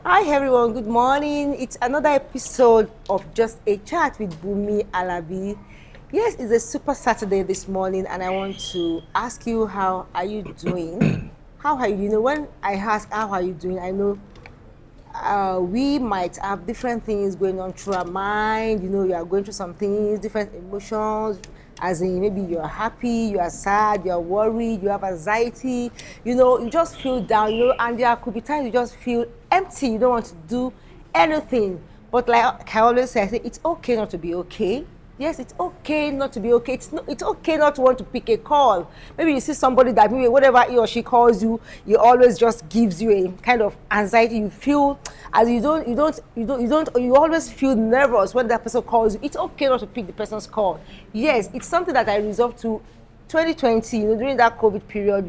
Hi everyone, good morning. It's another episode of Just a Chat with Bunmi Alabi. Yes, it's a super Saturday this morning and I want to ask you, how are you doing? How are you? When I ask how are you doing, I know we might have different things going on through our mind. You are going through some things, different emotions, as in maybe you're happy, you are sad, you're worried, you have anxiety, you just feel down, and there could be times you just feel empty, you don't want to do anything. But like I always say, it's okay not to be okay. Yes, it's okay not to be okay. It's okay not to want to pick a call. Maybe you see somebody that maybe whatever he or she calls you, you always just gives you a kind of anxiety. You feel as you always feel nervous when that person calls you. It's okay not to pick the person's call. Yes, it's something that I resolved to 2020, during that COVID period,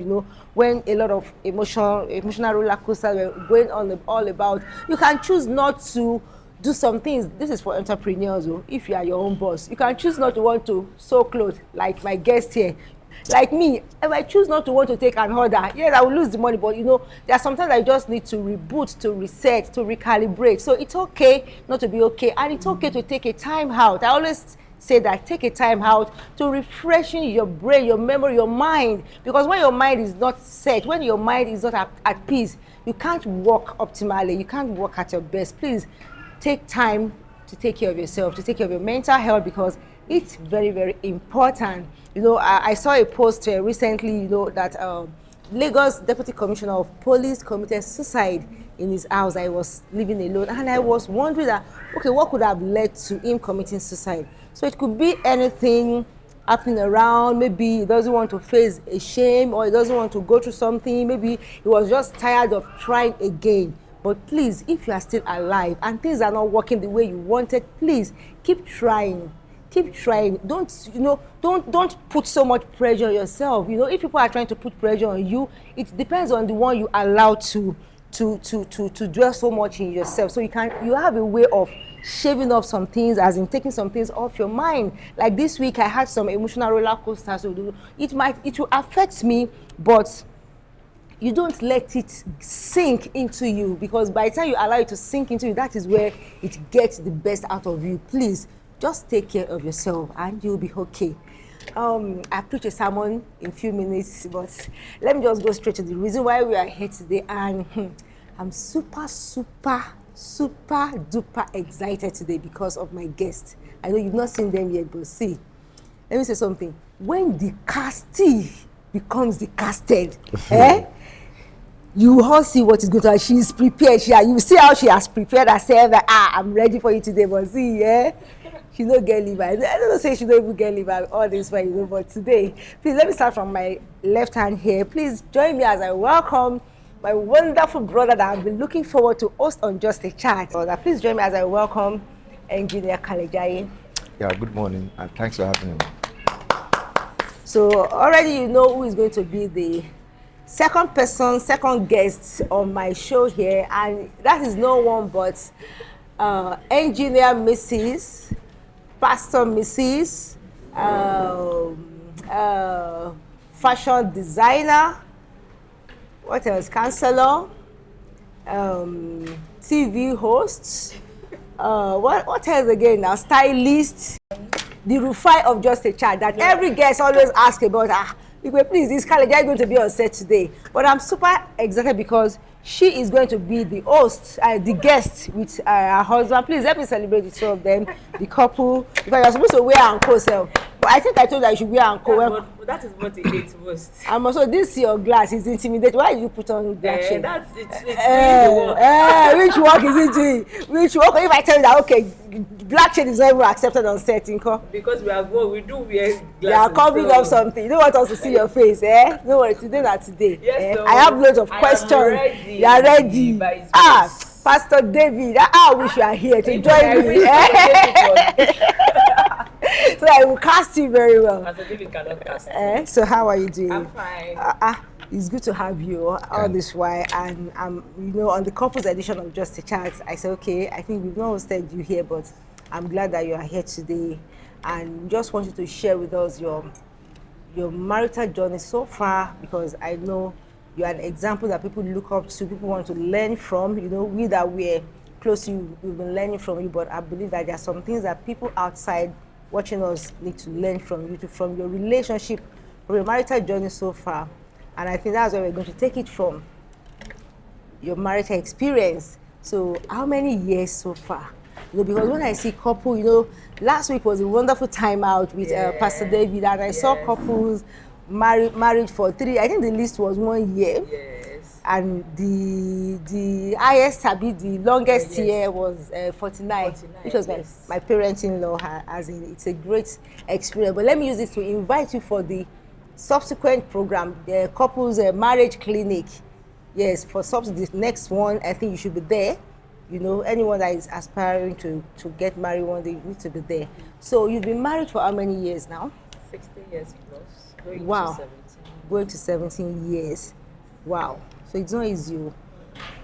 when a lot of emotional roller coasters were going on all about. You can choose not to do some things. This is for entrepreneurs. If you are your own boss, you can choose not to want to sew clothes, like my guest here. Like me, if I choose not to want to take an order, yes, I will lose the money, but there are sometimes I just need to reboot, to reset, to recalibrate. So it's okay not to be okay, and it's okay to take a time out. I always say that take a time out to refreshing your brain, your memory, your mind, because when your mind is not set, when your mind is not at peace, you can't work optimally, you can't work at your best. Please take time to take care of yourself, to take care of your mental health, because it's very, very important. I saw a post recently, that Lagos Deputy Commissioner of Police committed suicide in his house. I was living alone, and I was wondering that, okay, what could have led to him committing suicide? So it could be anything happening around. Maybe he doesn't want to face a shame, or he doesn't want to go through something. Maybe he was just tired of trying again. But please, if you are still alive and things are not working the way you wanted, please keep trying. Keep trying. Don't put so much pressure on yourself. If people are trying to put pressure on you, it depends on the one you allow to dwell so much in yourself. So you have a way of shaving off some things, as in taking some things off your mind. Like this week, I had some emotional roller coasters. So it will affect me, but you don't let it sink into you, because by the time you allow it to sink into you, that is where it gets the best out of you. Please just take care of yourself and you'll be okay. I preach a sermon in a few minutes, but let me just go straight to the reason why we are here today. And I'm super duper excited today because of my guest. I know you've not seen them yet, but see, let me say something. When the castee becomes the casted, you all see what is going to happen. She's prepared. You see how she has prepared herself, that I'm ready for you today. But see, she don't get liver. I don't say she don't even get liver, all this way, but today, please let me start from my left hand here. Please join me as I welcome my wonderful brother that I've been looking forward to host on Just a Chat. Please join me as I welcome Engineer Kalejaiyes. Yeah, good morning and thanks for having me. So already you know who is going to be the second guest on my show here, and that is no one but Engineer Mrs. Pastor Mrs. Fashion designer, what else? Counselor, TV host, what else again now? Stylist, the Rufai of Just a Chat that every guest always asks about. Please, is Kalejaiyes going to be on set today? But I'm super excited because she is going to be the host, the guest with her husband. Please help me celebrate the two of them, the couple, because you're supposed to wear anko self. But I think I told her you should wear anko. But that is what he hates most. And also, this your glass is intimidating. Why did you put on black shade? It's Which work is it doing? Which work? If I tell you that, okay, black shade is not even accepted on set, because we do wear glasses. They are covering up something. You don't want us to see your face, No worry, today not today. Yes, I have loads of questions. You are ready. Pastor David, I wish you are here to join me. So I will cast you very well. Pastor David cannot cast. So how are you doing? I'm fine. It's good to have you all this while, and on the couples edition of Just a Chat, I said, okay, I think we've not hosted you here, but I'm glad that you are here today, and just want you to share with us your marital journey so far, because I know You're an example that people look up to, people want to learn from. You know, we that we're close to you, we've been learning from you, but I believe that there are some things that people outside watching us need to learn from you, from your relationship, from your marital journey so far. And I think that's where we're going to take it from, your marital experience. So how many years so far? You know, because when I see couple, you know, last week was a wonderful time out with Pastor David, and I saw couples married for 3, I think the least was 1 year. Yes. And the highest, the longest year was 49, which was my parents-in-law, as in it's a great experience. But let me use this to invite you for the subsequent program, the couples marriage clinic. Yes, for the next one, I think you should be there. You know, anyone that is aspiring to get married one day, you need to be there. So you've been married for how many years now? 16 years plus. Going Wow. to 17. Going to 17 years. Wow. So it's not easy.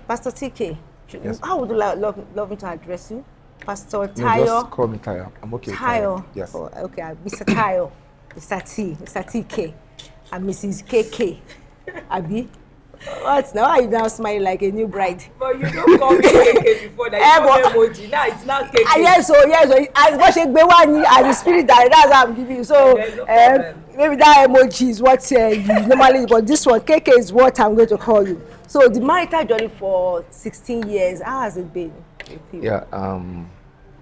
Pastor TK, Yes. how would you love me to address you? Pastor No, Tayo? just call me Tayo. I'm okay. Tayo. Yes. Oh, okay, Mr. Tayo, Mr. T, Mr. TK, and Mrs. KK. Abi? What? Now are you now smiling like a new bride? But you don't call me KK before that. You call me emoji. Now it's now KK. Yes, so as what she gbe one as the spirit that's what I'm giving you. So No problem. maybe that emoji is what you normally, but this one KK is what I'm going to call you. So the marital journey for 16 years, how has it been with you? Yeah.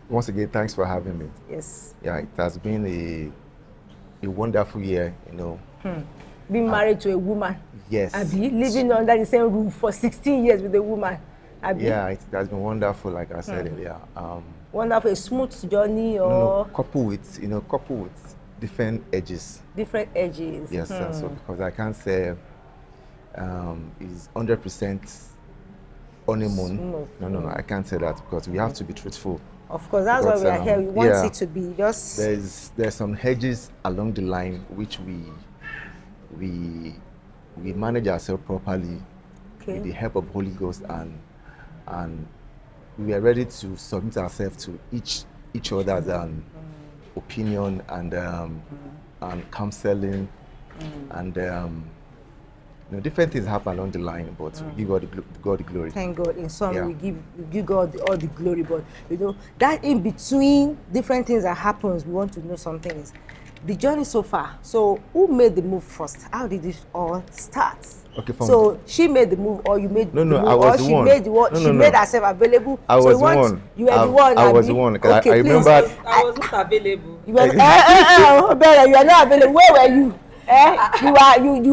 Once again, thanks for having me. Yes. Yeah, it has been a wonderful year. You know. Being married to a woman. Yes. Abi, living under the same roof for 16 years with a woman. Abi. Yeah, it has been wonderful. Like I said earlier. Wonderful, a smooth journey or No, couple with different edges. different edges. Yes, so because I can't say is 100% honeymoon. Smooth. No, I can't say that because we have to be truthful. Of course, that's But, why we are here. We want yeah. it to be just There's some hedges along the line which we manage ourselves properly with the help of Holy Ghost, and we are ready to submit ourselves to each other's opinion and counseling and you know, different things happen along the line, but we give God the glory. Thank God. In some, Yeah. we give God all the glory, but you know that in between different things that happens, we want to know some things. The journey so far. So, who made the move first? How did it all start? Okay, so she made the move, or you made No, the move, I was or the she one. made the one. No, she no, no. made herself available. I so was the one. You were the one. I was Abi? the one. 'Cause Okay, I please. remember. I was not available. You were, Bella, you are not available. Where were you? You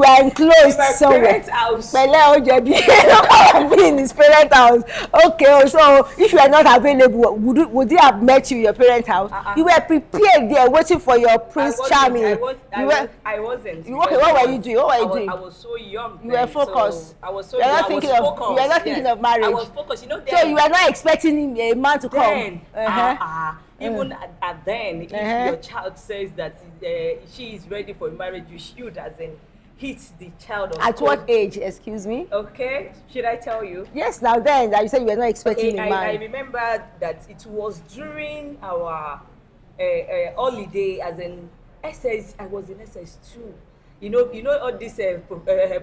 are enclosed In my somewhere. parents' house. Pẹ̀lẹ́ o jẹ̀bi. Be in his parents' house. Okay, so if you are not available, would he have met you in your parents' house? You were prepared there, waiting for your Prince Charming. I wasn't. Okay, what were you doing? What were you doing? I was so young. You were focused. So I was so You are young. not thinking of. focused. You are not thinking of marriage. I was focused. You know. So you were not expecting a man to come. Then, even at then, if your child says that she is ready for marriage, you should, as in, hit the child. At what age? Excuse me. Okay, should I tell you? Yes. Now then, that you said you were not expecting a man. I remember that it was during our holiday, as in SS. I was in SS2. You know all this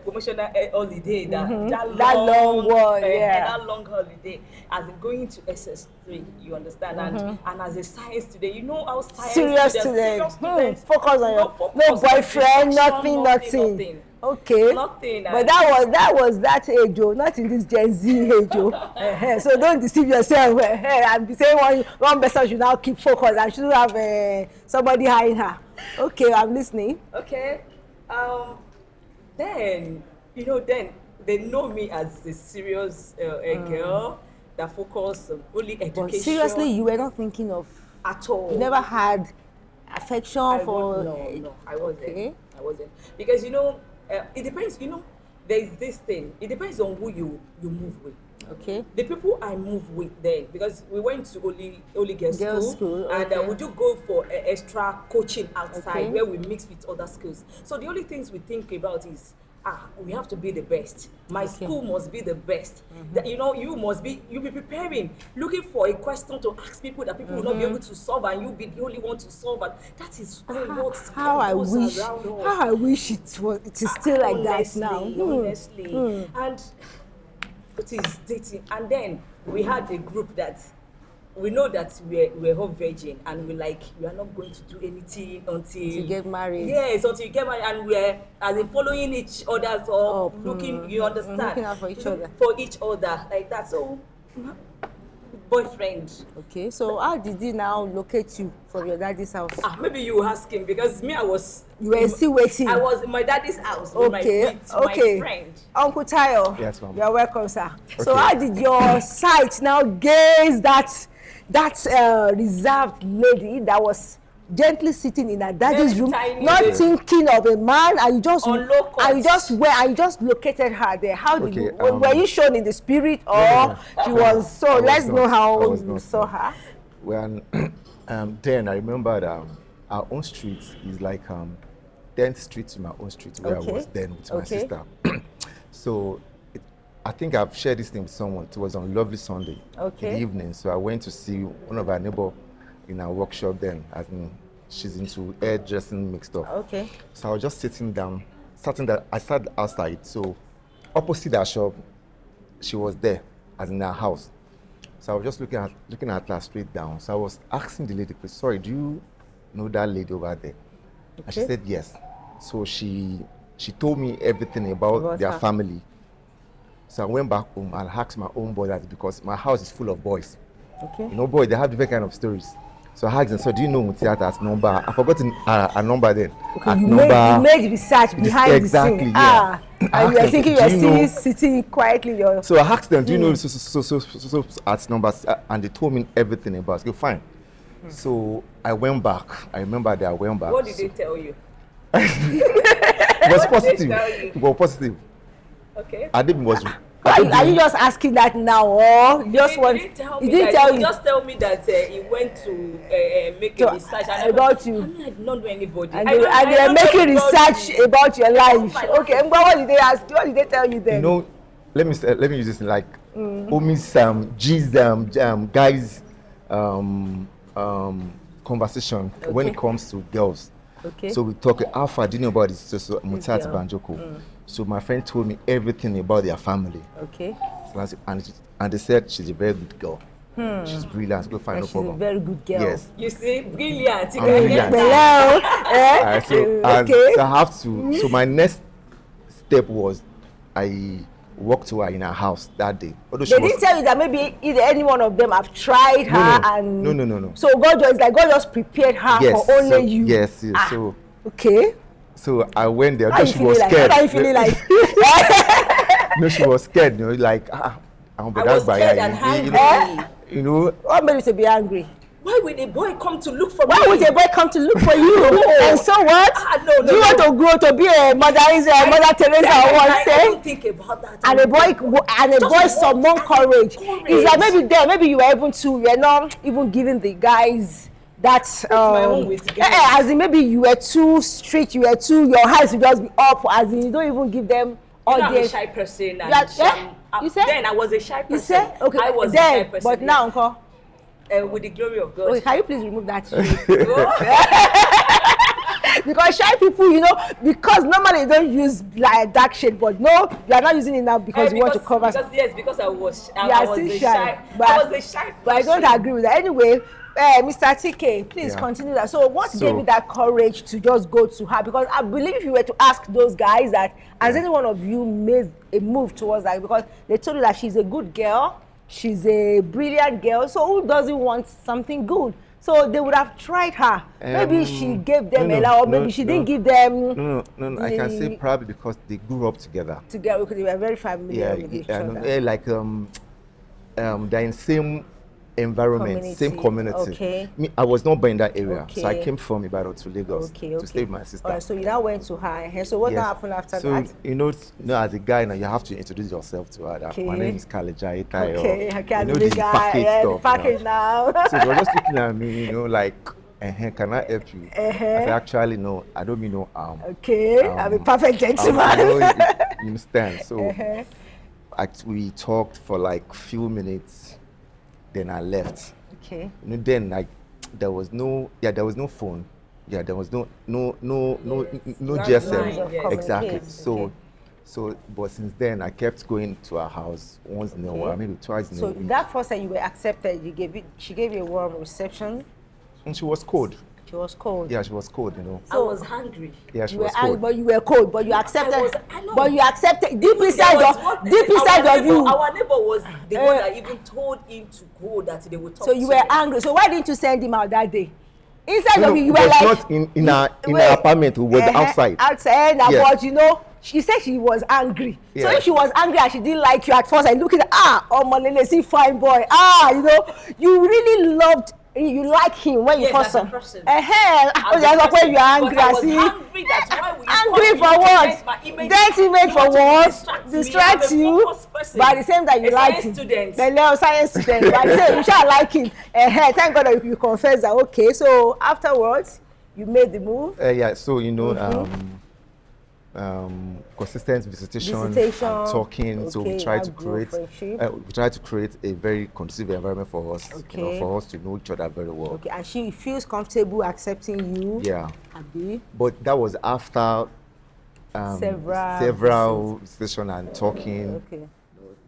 promotional holiday that long one, yeah. that long holiday, as in going to SS3. You understand? And as a science student, you know how science Serious students. Focus on your no boyfriend, nothing. Okay. Nothing. But that was that age, oh, not in this Gen Z age, oh. So don't deceive yourself and be saying one person should now keep focus and shouldn't have somebody hiding her. Okay, I'm listening. Okay. Then they know me as a serious girl that focus on only education. But seriously, you were not thinking of at all. You never had affection for. No, I wasn't. Okay. I wasn't, because it depends. There is this thing. It depends on who you move with. Okay. The people I move with then, because we went to only girls school, okay. and we do go for extra coaching outside, Okay. where we mix with other schools. So the only things we think about is we have to be the best. My school must be the best. That, you be preparing, looking for a question to ask people that people will not be able to solve, and you be the only one to solve. And that is how I wish it is still like that now. Honestly. And it is dating. And then we had a group that we know that we're all virgin, and we are not going to do anything until you get married. Yes, until you get married, and we're as in following each other or looking. You understand? Looking out for each other. For each other, like that. So, boyfriend. Okay, so how did he now locate you from your daddy's house? Maybe you ask him, because me, You were still waiting. I was in my daddy's house with my friend. Uncle Tayo. Yes, ma'am. You're welcome, sir. Okay. So how did your sight now gaze that reserved lady that was gently sitting in her daddy's room, not thinking of a man, and you just located her there? How did you? Were you shown in the spirit, or she was? So let's know how you saw her. When then I remember that our own street is like 10th Street to my own street where I was then with my sister. So I think I've shared this thing with someone. It was on Lovely Sunday in the evening. So I went to see one of our neighbor in our workshop then. I think she's into hairdressing mixed up. Okay. So I was just sitting down. I sat outside. So opposite our shop, she was there, as in our house. So I was just looking at her straight down. So I was asking the lady, sorry, do you know that lady over there? Okay. And she said yes. So she told me everything about their family. So I went back home and asked my own brothers, because my house is full of boys. Okay. You know, boys, they have different kind of stories. So I asked them, so do you know Mutiata's number? I've forgotten a number then. Okay, you made research behind the scene. Yeah. And you are thinking you're still sitting quietly. So I asked them, do you know so at numbers? And they told me everything about it. Okay, fine. So I went back. I remember that I went back. What did they tell you? It was positive. It was positive. Okay. Are you just asking that now, or just want? He didn't tell you. Just tell me that he went to make a research about you. I mean, I did not know anybody. And they are making research about your life. Okay, but what did they ask? What did they tell you then? You know, let me use this like Omi's guys conversation when it comes to girls. Okay. So we talk Alpha, do you know about this? So Mutati Banjoko. So my friend told me everything about their family. Okay. So and they said she's a very good girl. She's brilliant. Go find no problem. She's a very good girl. Yes. You see, brilliant. So I have to. So my next step was I walked to her in her house that day. They didn't tell you that maybe either any one of them have tried her and no. So God just prepared her for only you. Yes. So okay. So I went there. She was scared. How are you feeling like? No, she was scared. You know, like I was scared and angry. You know, what made you to be angry? Why would a boy come to look for me? Why would a boy come to look for you? And so what? No. Do you want to grow to be a Mother Teresa or what? I don't think about that. And a boy summon courage. Is that maybe you were even too, you're not even giving the guys that as in maybe you were too strict, your eyes will just be up, as in you don't even give them all I'm a shy person. You said? Then I was a shy person. You said? Okay. I was a shy person. But now, Uncle. With the glory of God. Okay, can you please remove that? Because shy people, because normally they don't use like dark shade, but no, you are not using it now because you want to cover. Because I was shy. But I don't agree with that. Anyway, Mr. TK, please continue that. So what gave you that courage to just go to her? Because I believe if you were to ask those guys that, has any one of you made a move towards that? Because they told you that she's a good girl, she's a brilliant girl, so who doesn't want something good? So they would have tried her. Maybe she gave them a lot, or maybe she didn't give them. No. I can say probably because they grew up together. Together, because they were very familiar with each other. Like they're in same environment, same community. Okay. I was not born in that area, so I came from Ibadan to Lagos to stay with my sister. Alright, so you now went to her. So what happened after that? So as a guy now, you have to introduce yourself to her. That my name is Kalejaiyes. Okay, this guy. package stuff. Package now. So they were just looking at me, like can I help you? I said, actually, no, I don't mean no harm. Okay, I'm a perfect gentleman. You understand? So we talked for like few minutes, then I left. Okay. Then like there was no phone. Yeah, there was no GSM. Yes. Exactly. So, but since then, I kept going to her house once in a while, maybe twice in a So week. that first time you were accepted, she gave you a warm reception. And she was cold. She was cold. Yeah, she was cold, I was hungry. Yeah, she You were was angry, cold. but you were cold. But you accepted. I know. But you accepted deep inside Our of you. Our neighbor was the one that even told him to go, that they would talk So to you were him. angry. So why didn't you send him out that day? Inside No, of you, you it were was like not in our apartment. It was outside. Outside, Yes. but she said she was angry. So Yes. if she was angry and she didn't like you at first, I look at Malele, see fine boy. You really loved. You like him when you Yes, first as saw a person. When As a you're person, angry, but I I was see. angry, that's why we Angry called for me to what? dent my image. Dent image You for want to what? Distract I'm a you. focused person. But at the same time, you A like science him. student. The science student. But you shall like him. Thank God that you confess that. Okay, so afterwards, you made the move. Yeah, so consistent visitation and talking. Okay, So we try to create a very conducive environment for us, for us to know each other very well. Okay, and she feels comfortable accepting you. Yeah. Abi. But that was after several sessions and talking. Okay.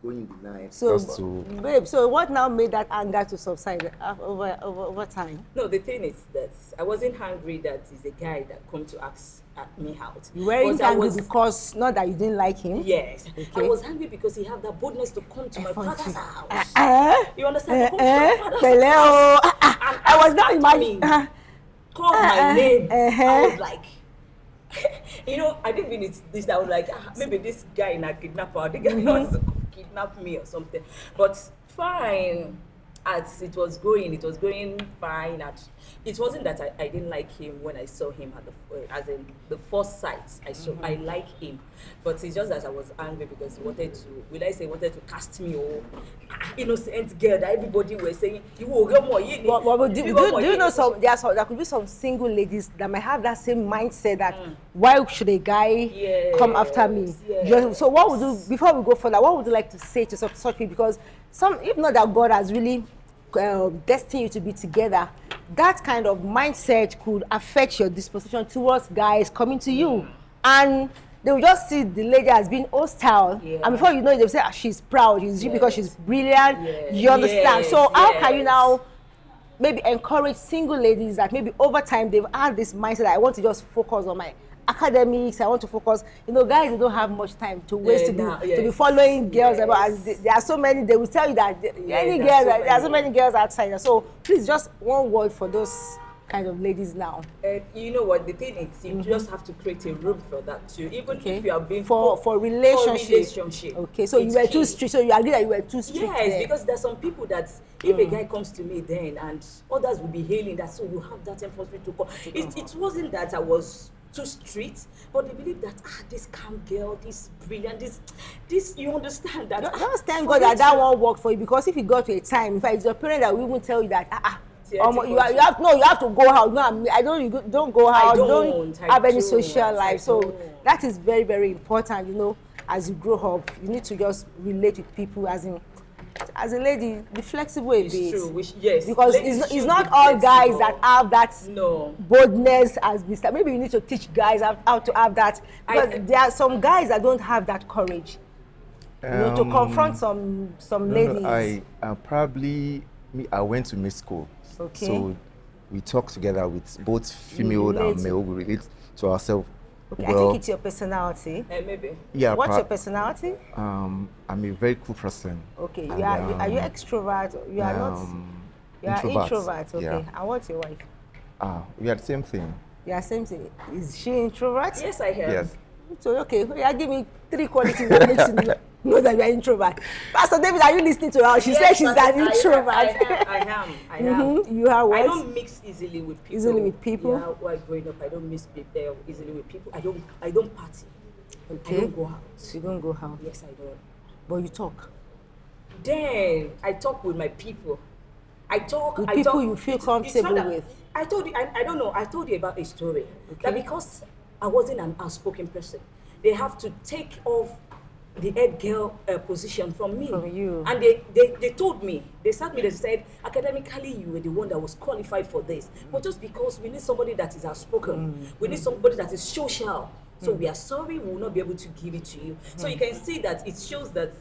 Going in the night. So, just to babe, so what now made that anger to subside over time? No, the thing is that I wasn't hungry that is a guy that come to ask me out. You weren't angry because not that you didn't like him. Yes. Okay. I was angry because he had the boldness to come to my father's house. You understand? Come to my father's house. I was not imagining. Call my name. I was like, I didn't mean it this. I was like, maybe this guy in a kidnapper, the guy wants to kidnap me or something. But fine, as it was going fine. It wasn't that I didn't like him when I saw him as in the first sight. I like him, but it's just that I was angry because he wanted to cast me innocent girl that everybody was saying you will get more. Do you know there could be some single ladies that might have that same mindset that why should a guy come after me? Yes. So what would you, before we go further, what would you like to say to such people? Because if not that God has really destined you to be together, that kind of mindset could affect your disposition towards guys coming to you, and they will just see the lady as being hostile, and before you know it, they'll say she's proud, because she's brilliant. You understand? So how can you now maybe encourage single ladies that maybe over time they've had this mindset that I want to just focus on my academics, I want to focus, guys, they don't have much time to waste to be following girls about, and there are so many, they will tell you that there are so many girls outside. So please, just one word for those kind of ladies now. You know what the thing is, you just have to create a room for that too, even if you are being for relationship. Okay, so you were too strict, so you agree that you were too strict. Yes, because there's some people that if a guy comes to me then and others will be hailing that, so you have that enforcement to come. It wasn't that I was too strict, but they believe that this calm girl, this brilliant, this you understand that. Just thank God that one worked for you, because if you got to a time, in fact, it's your parent that will even tell you that you have to go out. No, don't go out. Don't have any social life. So that is very, very important. As you grow up, you need to just relate with people as a lady, be flexible a bit. True. Yes. Because it's not all guys that have that boldness as Mr. Maybe you need to teach guys how to have that. Because there are some guys that don't have that courage. To confront some ladies. I went to mid school. Okay. So we talk together with both female and male. We relate to ourselves. Okay, well, I think it's your personality. Maybe. Yeah. What's your personality? I'm a very cool person. Okay. Are you extrovert? You are not. You are introvert. Okay. Yeah. And what's your wife? We are the same thing. Yeah, same thing. Is she introvert? Yes, I am. Yes. So okay, give me 3 qualities that makes you know that you are introvert. Pastor David, are you listening to her? She said she's an introvert. I am. You are what? I don't mix easily with people. Yeah, while growing up, I don't mix easily with people. I don't party. Okay. I don't go out. You don't go out? Yes, I don't. But you talk? Then I talk with my people. With people you feel comfortable with? I told you, I don't know, I told you about a story. That because I wasn't an outspoken person, they have to take off the head girl position from me. From you. And they told me, they sat me, they said, academically, you were the one that was qualified for this. But just because we need somebody that is outspoken, we need somebody that is social. So we are sorry, we will not be able to give it to you. So you can see that it shows that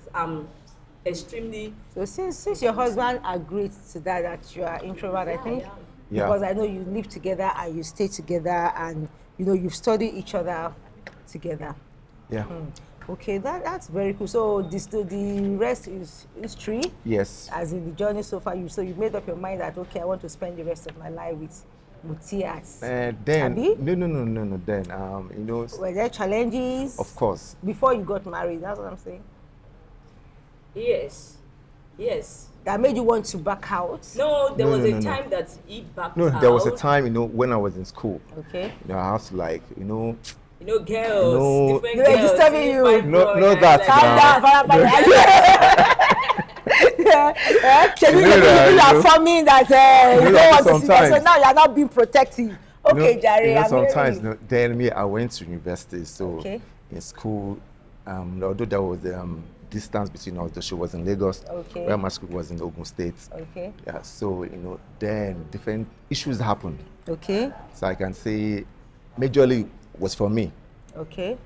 extremely. So since your husband agreed to that you are introvert, I think, Yeah. because I know you live together and you stay together and you know you've studied each other together. Yeah. Okay, that's very cool. So the rest is history. Yes. As in the journey so far, you made up your mind that okay, I want to spend the rest of my life with Mutias. Then Abi? no. Then you know. Were there challenges? Of course. Before you got married, that's what I'm saying. Yes. That made you want to back out. No, there No, was no, a no, no. time that he backed No, out. there was a time, you know, when I was in school. Okay. You know, I have to like, you know, You know, girls, No. different They were girls. disturbing you. five No, boys, no, and that like, Calm now. down, Shebi, You know that, you are you know. forming that you You don't know, want to see that, so sometimes- now you are not being protective. Okay, Jare, you know, I'm sometimes, hearing you know, then me, I went to university, so Okay. in school, although there was distance between us, though she was in Lagos, Okay. where my school was in Ogun State. Okay. Yeah, so you know, then different issues happened. Okay. So I can say, majorly was for me. Okay.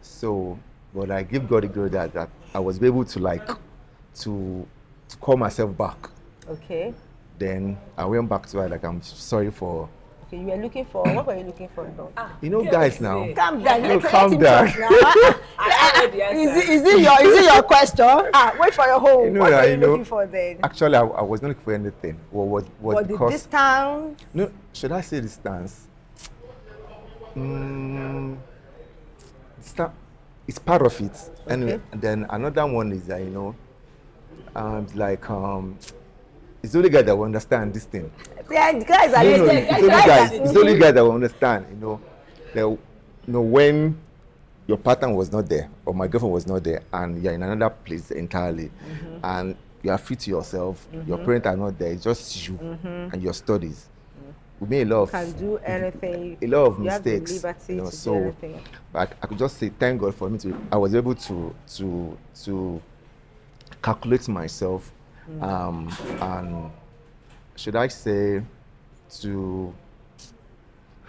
So, but I give God the glory that I was able to like to call myself back. Okay. Then I went back to her like I'm sorry for. Okay, you were looking for, what were you looking for? No? You know, girls, guys now. eh. Calm down. No, let calm him down. talk now. I know the answer. Is it your question? Wait for your home. You know What that, were you you know, looking for then? Actually, I was not looking for anything. Was What the because discount? no, should I say distance? It's part of it. Anyway, Okay. and then another one is that you know, it's the only guy that will understand this thing. Yeah, the guys are No, listening. it's only guys. It's the only guy that will understand. You know, you know when your partner was not there or my girlfriend was not there, and you're in another place entirely, and you are free to yourself. Your parents are not there. It's just you and your studies. We made a lot Can of do anything. a lot of You have the mistakes. liberty You know, to do so anything. I could just say thank God for me to. I was able to calculate myself, and should I say to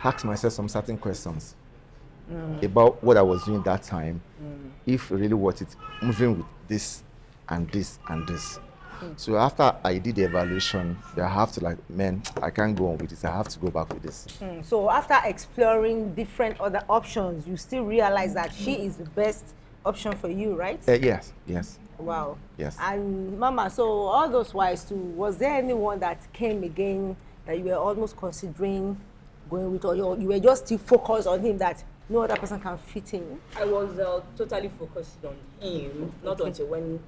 ask myself some certain questions about what I was doing that time, if really worth it, moving with this and this and this. So after I did the evaluation, I have to like, man, I can't go on with this. I have to go back with this. So after exploring different other options, you still realize that she is the best option for you, right? Yes. Wow. Yes. And Mama, so all those wives too, was there anyone that came again that you were almost considering going with, or you were just still focused on him that no other person can fit in? I was totally focused on him, not until when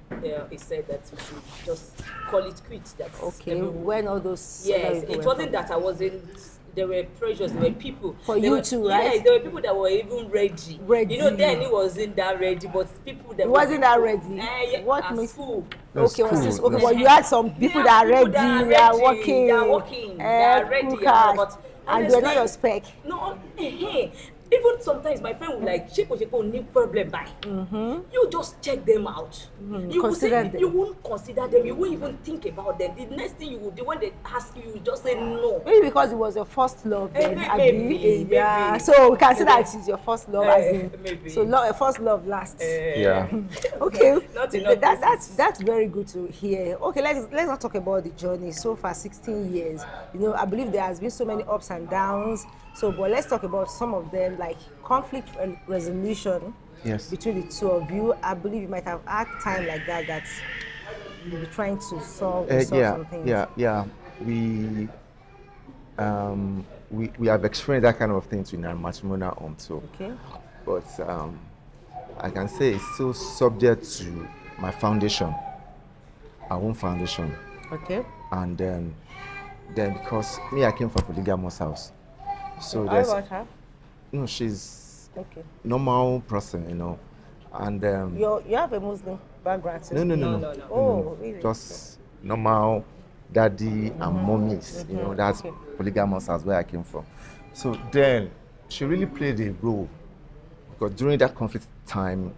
he said that we should just call it quits. That's Okay, everyone. when all those... Yes, it wasn't that I wasn't. There were pressures. There were people. For there you were, too, right? Yes, there were people that were even ready. Ready. You know, then he wasn't that ready, but people that He wasn't that ready? Yeah, What at makes- school. That's Okay, cool. okay, That's but you had some people that are ready, they are working, they are working, they are ready, cook yeah, hard, but and they're not your honestly, spec. No, even sometimes my friend would like, Sheko, new problem by. You just check them out. You would Consider say, them. you won't consider them. You won't even think about them. The next thing you would do when they ask you, you just say no. Maybe because it was your first love then, Maybe, yeah. maybe. So we can say that it's your first love, as in. Maybe. So first love lasts. Yeah. Okay, Not enough that's very good to hear. Okay, let's not talk about the journey so far. 16 years. You know, I believe there has been so many ups and downs. So, but let's talk about some of them, like conflict resolution. Yes. Between the two of you. I believe you might have had time like that you'll be trying to solve some things. Yeah. We have experienced that kind of things in our matrimonial home too. Okay. But I can say it's still subject to my foundation, our own foundation. Okay. And then because me, I came from a polygamous house. So How there's, about her? you know, she's Okay. normal person, you know. And You have a Muslim background too? no. Oh, really? Just normal daddy and mommies. You know, that's polygamous as where I came from. So then she really played a role because during that conflict time,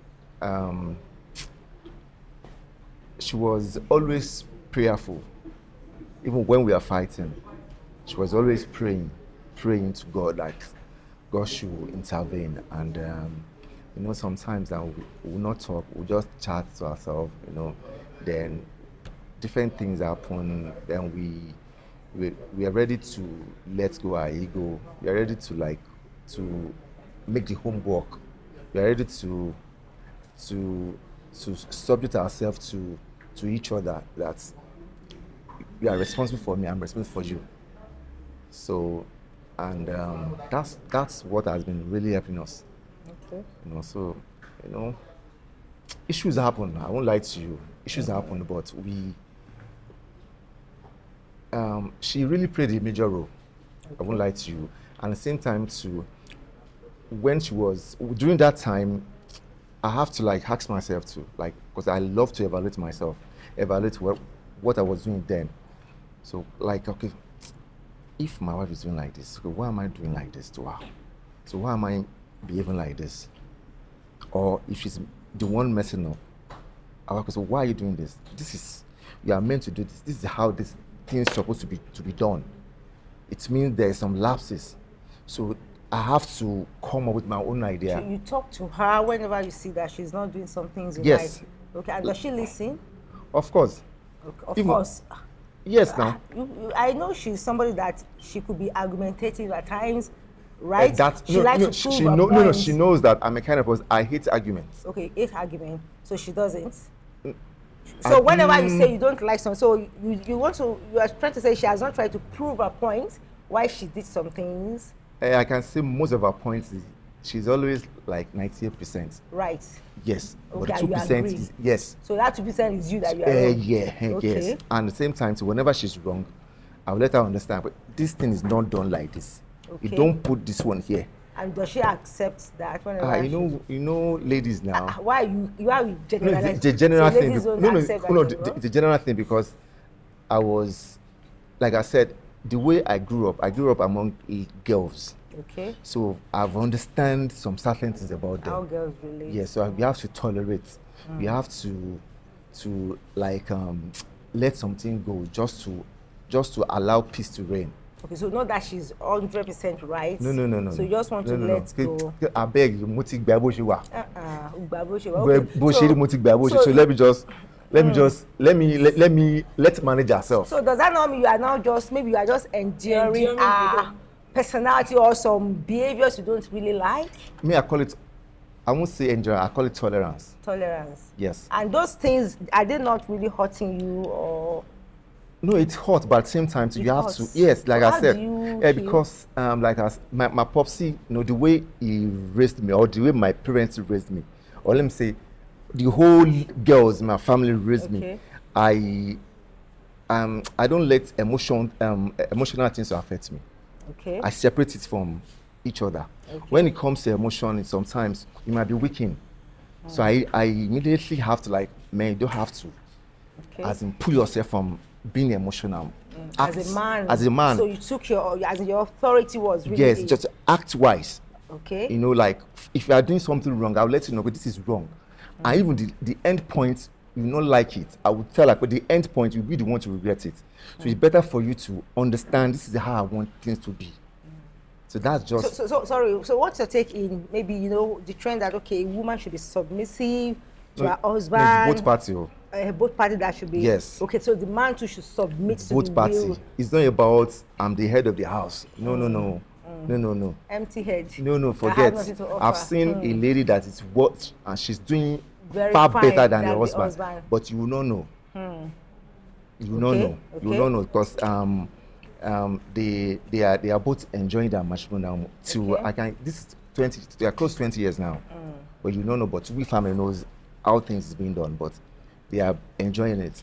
she was always prayerful. Even when we are fighting, she was always praying to God, like God should intervene. And you know, sometimes we will not talk, we'll just chat to ourselves, you know. Then different things happen. Then we are ready to let go our ego. We are ready to make the homework. We are ready to subject ourselves to each other. That you are responsible for me, I'm responsible for you. So, and that's what has been really helping us. Okay. You know, so you know, issues happen. I won't lie to you. Issues happen, but she really played a major role. Okay. I won't lie to you. And at the same time, too, when she was during that time, I have to like ask myself to like, because I love to evaluate myself, evaluate what I was doing then. So like, okay, if my wife is doing like this, okay, why am I doing like this to her? So why am I behaving like this? Or if she's the one messing up, I was like, so why are you doing this? You are meant to do this. This is how this thing is supposed to be done. It means there's some lapses. So I have to come up with my own idea. So you talk to her whenever you see that she's not doing some things you yes. like. Okay, and does she listen? Of course. Okay, of course. Yes, now. I know she's somebody that she could be argumentative at times, right? She likes to prove her points. No, she knows that I'm a kind of person, I hate arguments. Okay, hate argument, so she doesn't. So whenever you say you don't like something, so you are trying to say she has not tried to prove her point, why she did some things. I can say most of her points she's always like 98%. Right. Yes. Okay, but 2% is yes. So that 2% is you that you are wrong. Yeah, okay. Yes. And at the same time, so whenever she's wrong, I'll let her understand. But this thing is not done like this. Okay. You don't put this one here. And does she accept that? Whenever you know, ladies now. Why you are generalizing? The general so thing. The general thing, because I was, like I said, the way I grew up among girls. Okay. So I've understand some certain things about them. How girls relate. Yes, so we have to tolerate. We have to like let something go just to allow peace to reign. Okay, so not that she's 100% right. No. So you just want to let go. I beg you, So let's manage ourselves. So does that not mean you are just enduring personality or some behaviors you don't really like? I won't say enjoy, I call it tolerance. Tolerance. Yes. And those things, are they not really hurting you or? No, it's hot, but at the same time, you have to. Yes, like I said, because like my popsy, the way he raised me, or the way my parents raised me, or let me say, the whole girls in my family raised me. I don't let emotional things to affect me. Okay. I separate it from each other. Okay. When it comes to emotion, sometimes you might be weakened. So I immediately have to man, you don't have to. Okay. As in, pull yourself from being emotional. As a man. So you took your authority was really. Yes, just act wise. Okay. Like if you are doing something wrong, I'll let you know, but this is wrong. And even the end point, you not like it, I would tell but the end point, you'll be the one to regret it. So it's better for you to understand this is how I want things to be. So that's just. So sorry. So what's your take in maybe the trend that a woman should be submissive to her husband? Both parties. Both parties that should be. Yes. Okay, so the man too should submit to both parties. It's not about I'm the head of the house. No. No. Empty head. No. Forget. I've seen a lady that is what and she's doing far better than the husband. But you will not know. You will not know. You will not know because they are both enjoying their matrimony now. They are close to 20 years now. But you don't know. But we family knows how things is being done. But they are enjoying it.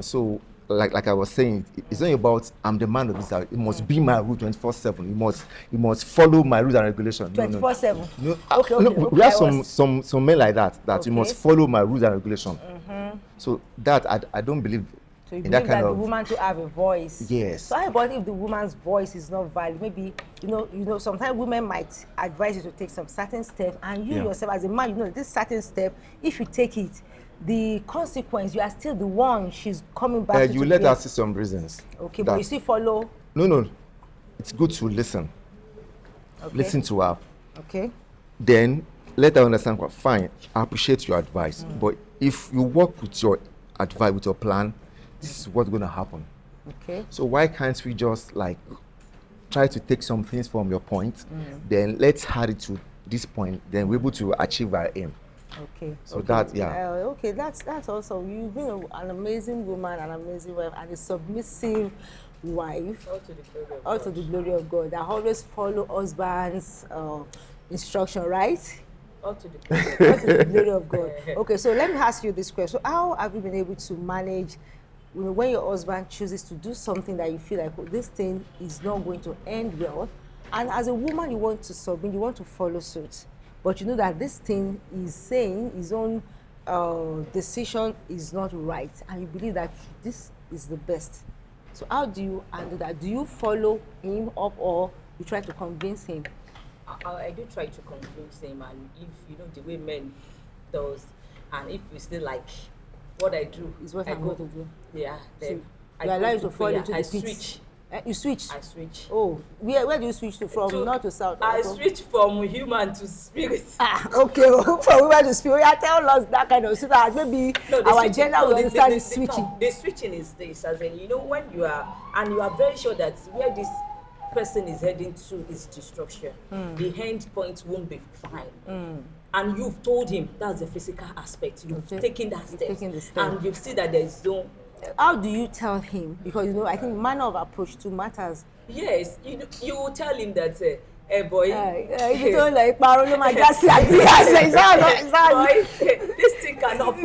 So like I was saying, it's not about I'm the man of this house. It must be my rule 24/7. You must follow my rules and regulations. 24/7. No. Okay. We have some men like that you must follow my rules and regulations. So that I don't believe So you in that believe kind that of the woman to have a voice. yes. So how about if the woman's voice is not valid? Maybe sometimes women might advise you to take some certain step, and you yourself as a man, this certain step, if you take it, the consequence, you are still the one she's coming back to. You let her see some reasons. Okay, but you still follow. No. It's good to listen. Okay. Listen to her. Okay. Then let her understand. Fine, I appreciate your advice, but if you work with your advice, with your plan, this is what's going to happen. Okay. So why can't we just like try to take some things from your point, then let's add it to this point, then we're able to achieve our aim. Okay. So okay. Okay, that's awesome. You've been an amazing woman, an amazing wife, and a submissive wife. All to the glory of God. That always follow husband's instruction, right? All to the glory of God. Okay, so let me ask you this question. So how have you been able to manage when your husband chooses to do something that you feel like, oh, this thing is not going to end well, and as a woman you want to submit, you want to follow suit, but you know that this thing is saying his own decision is not right, and you believe that this is the best. So how do you handle that? Do you follow him up, or you try to convince him? I do try to convince him, and if the way men does, and if you still like what I do is what I'm going to do. Yeah, then so you allow you to fall into the pit. Switch. You switch? I switch. Oh, where do you switch to? From north to south? I switch from human to spirit. Okay. From woman to spirit. Tell us that kind of so that maybe our gender will understand the switching. The switching is this, as in, when you are very sure that where this person is heading to is destruction, the end point won't be fine. And you've told him that's the physical aspect. You've taken that step, and you've seen that there is no. How do you tell him? Because I think manner of approach too matters. Yes, you will tell him that, hey boy. You don't like Parolo Majasi. This thing cannot be.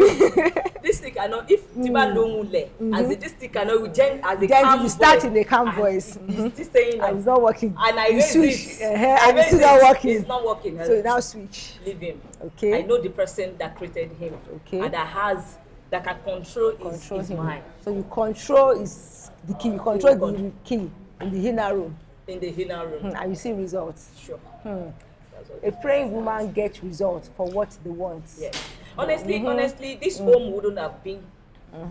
This thing cannot. If Tiba Lomule, as this thing cannot, as a calm you start in a calm voice. He's still saying that it's not working. And I raise switch. And it's still not working. It's not working. So you now switch. Leave him. Okay. I know the person that created him. Okay. And that can control his mind. So you control is the key. You control the key in the inner room. In the inner room. And you see results. Sure. A praying woman gets results for what they want. Yes. Honestly, this home wouldn't have been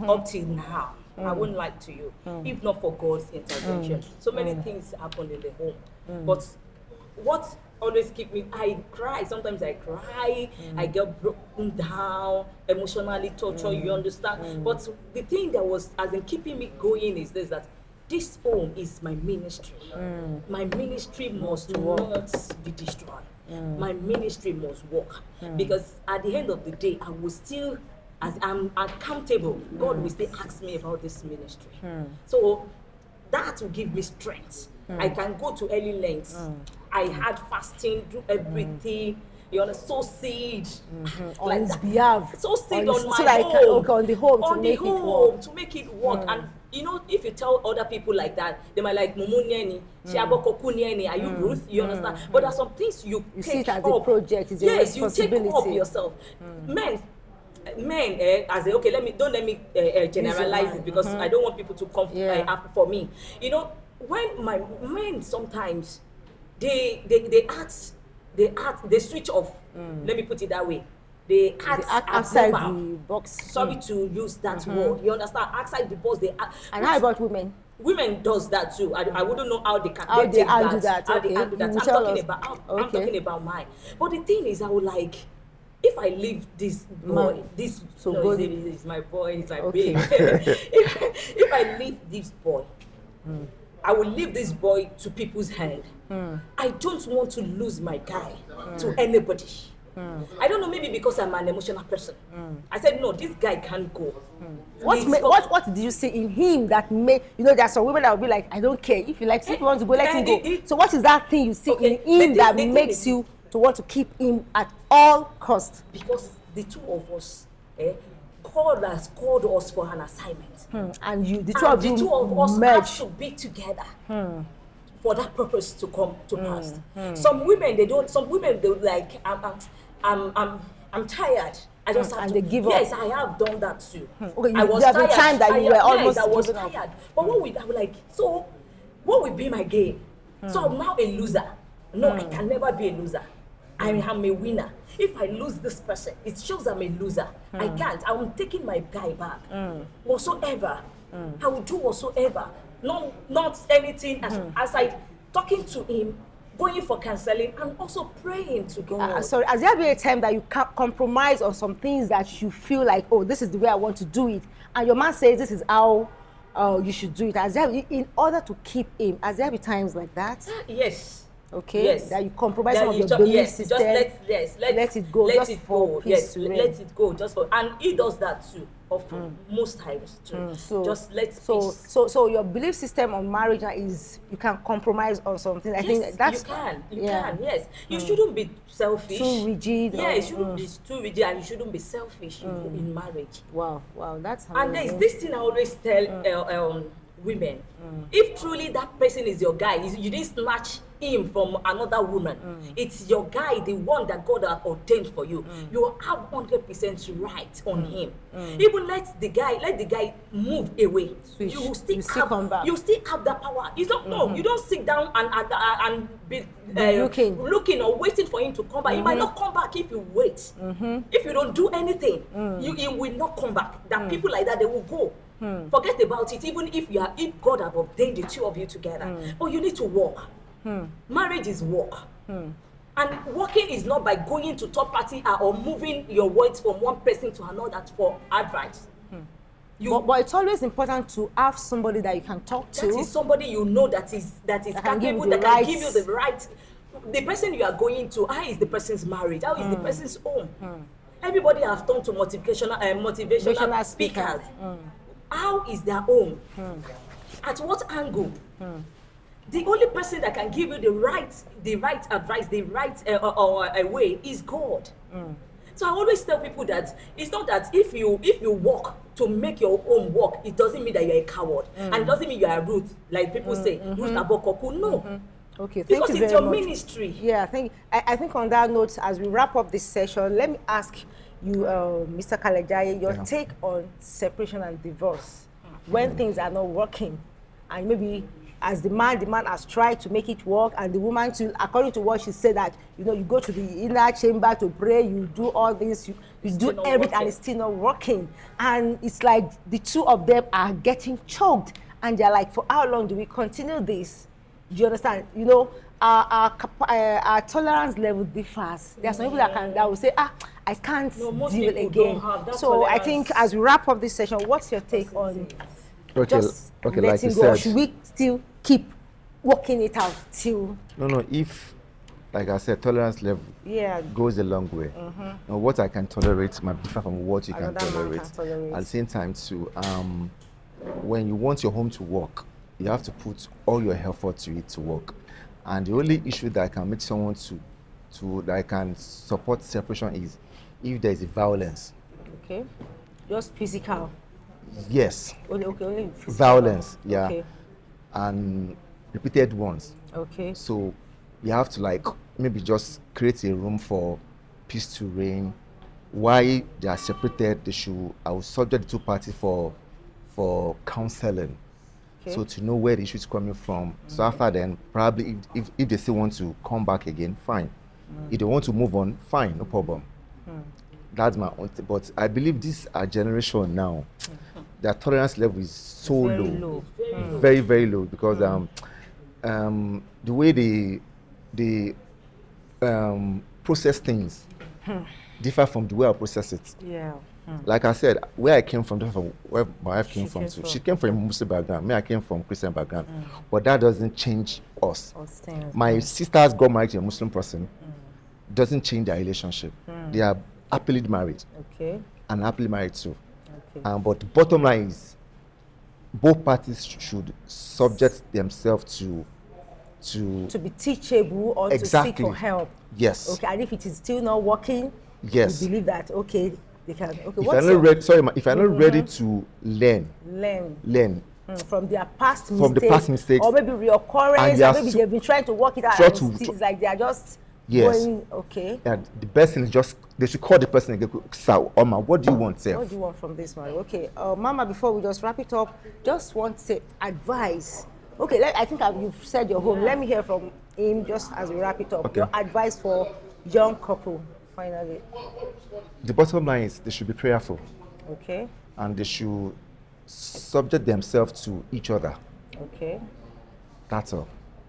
up till now. I wouldn't lie to you, if not for God's intervention. So many things happened in the home. But what always keep me, I cry. Sometimes I cry. I get broken down, emotionally tortured, you understand? But the thing that was, as in keeping me going, is this, that this home is my ministry. My ministry must not be destroyed. My ministry must work. Because at the end of the day, I will still, as I'm accountable, God will still ask me about this ministry. So that will give me strength. I can go to early lengths. I had fasting, do everything. You understand? Sow seed on his behalf. Sow seed on my home. On the home on to the make home, it work. to make it work. And if you tell other people like that, they might like Mumunieni, Shiabokokunieni, are you Ruth? You understand? But there are some things you take see it as up. a project, it's a responsibility. You take up yourself. Men, as a, don't let me generalize it, because I don't want people to come for me. When my men sometimes they switch off. Let me put it that way. They act outside the box. Sorry to use that word. You understand? Outside the box, they act. And how about women? Women does that too. I wouldn't know how they can. How they handle that. How they handle that. I'm talking about mine. But the thing is, I would like, if I leave this boy, is my boy, he's my babe. If I leave this boy, I will leave this boy to people's hand. I don't want to lose my guy to anybody. I don't know, maybe because I'm an emotional person. I said, no, this guy can't go. What did you see in him that made, there are some women that will be like, I don't care. If you like, if you want to go, let him go. So what is that thing you see in him that makes you to want to keep him at all costs? Because the two of us, God has called us for an assignment. And the two of us have to be together. For that purpose to come to pass. Some women they like, I'm tired. I just have and to. they give Yes, up. I have done that too. Okay, I was there was a tired. time that you were almost yes, I was giving up. tired. But what would I was like? So, what will be my gain? So I'm now a loser. No, I can never be a loser. I am a winner. If I lose this person, it shows I'm a loser. I can't. I'm taking my guy back. Whatsoever. I will do whatsoever. Not anything aside talking to him, going for counseling, and also praying to God. Sorry, has there been a time that you compromise on some things that you feel like, oh, this is the way I want to do it, and your man says this is how you should do it? Has there, in order to keep him, has there been times like that? Yes. Okay. Yes. That you compromise That some of you your belief yes, system. Just let it go. Let just it for go. peace Yes, to reign. let it go. Just for, and he does that too. Often, most times too. Just let peace. So your belief system on marriage now is you can compromise on something. I think that's you can. You yeah. can. Yes, you shouldn't be selfish. Too rigid. Yeah, or, you shouldn't be too rigid, and you shouldn't be selfish in marriage. Wow, that's And there's amazing. this thing I always tell women: if truly that person is your guy, you didn't snatch him from another woman. It's your guy, the one that God has ordained for you. You have 100% right on him. Even let the guy move away. Switch. You will still come back. You still have that power. You don't know. You don't sit down and be looking or waiting for him to come back. He might not come back if you wait. If you don't do anything, he will not come back. That people like that, they will go. Forget about it. Even if God has ordained the two of you together, but you need to walk. Marriage is work. And working is not by going to third party or moving your words from one person to another for advice. But it's always important to have somebody that you can talk to. That is somebody you know that is capable, that can give you the right. The person you are going to, how is the person's marriage? How is the person's home? Everybody has turned to motivational speakers. How is their home? At what angle? The only person that can give you the right advice, the right way is God. So I always tell people that it's not that if you work to make your own work, it doesn't mean that you're a coward, and it doesn't mean you are Ruth, like people say, Ruth Abokoku. No. Okay, thank because you it's very your much. ministry. Yeah, I think on that note, as we wrap up this session, let me ask you, Mr. Kalejaiyes, your take on separation and divorce when things are not working, and maybe as the man has tried to make it work, and the woman too, according to what she said, that you go to the inner chamber to pray, you do all this, you do everything, and it's still not working, and it's like the two of them are getting choked, and they're like, for how long do we continue this? Do you understand? Our tolerance level differs. There are some people that will say, I can't deal again. So I think as we wrap up this session, what's your take on just okay, letting like you go? said, or should we still keep working it out till? No. If, like I said, tolerance level goes a long way. Now, what I can tolerate might differ from what you can tolerate. At the same time, too, when you want your home to work, you have to put all your effort to it to work. And the only issue that can make someone that can support separation is if there is violence. Okay, just physical. Yes. Only physical. Violence, yeah. Okay. And repeated ones. Okay. So you have to maybe just create a room for peace to reign. Why they are separated, I will subject the two parties for counseling. Okay. So to know where the issue is coming from. So after then, probably if they still want to come back again, fine. If they want to move on, fine, no problem. That's my own but I believe this generation now, their tolerance level is so low. Very, very low, because the way they process things differ from the way I process it. Yeah. Like I said, where I came from, different from where my wife came from too. She came from a Muslim background. Me, I came from Christian background. But that doesn't change us. My sisters got married to a Muslim person. Doesn't change their relationship. They are happily married. Okay. And happily married too. Okay. But the bottom line is, both parties should subject themselves to be teachable or to seek for help. Yes. Okay. And if it is still not working, yes, you believe that they can. Okay. If I'm not ready to learn from their past mistakes, or maybe reoccurrence, or maybe they've been trying to work it out, and it's like they are just Yes. Okay. And the best thing is just they should call the person and go, "Sir, Oma, what do you want, sir?" What do you want from this man? Okay, Mama, before we just wrap it up, just want to advice. Okay, I think you've said your home. Let me hear from him just as we wrap it up. Okay. Your advice for young couple, finally. The bottom line is they should be prayerful. Okay. And they should subject themselves to each other. Okay. That's all.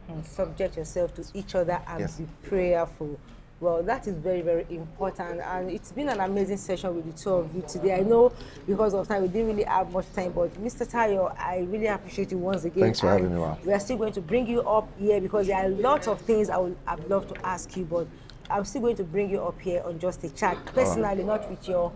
And subject yourself to each other and Yes. be prayerful. Well, that is very, very important, and it's been an amazing session with the two of you today. I know because of time we didn't really have much time, but Mr. Tayo, I really appreciate you once again. Thanks for having me, Wa. We are still going to bring you up here because there are lots of things I'd love to ask you, but I'm still going to bring you up here on Just a Chat, personally, not with your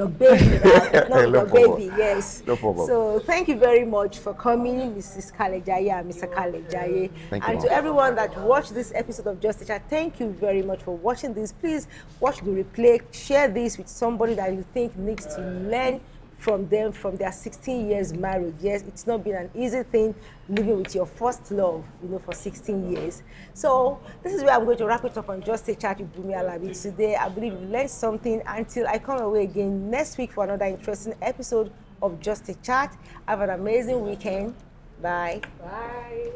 baby, not No with your problem. baby, yes. No problem. So thank you very much for coming, Mrs. Kalejaiyes and Mr. Kalejaiyes. Thank you, And Mom. to everyone that watched this episode of Just a Chat, thank you very much for watching this. Please watch the replay, share this with somebody that you think needs to learn from them, from their 16 years marriage. Yes, it's not been an easy thing living with your first love, for 16 years. So this is where I'm going to wrap it up on Just a Chat with Bunmi Alabi today. I believe you learned something. Until I come away again next week for another interesting episode of Just a Chat. Have an amazing weekend. Bye. Bye.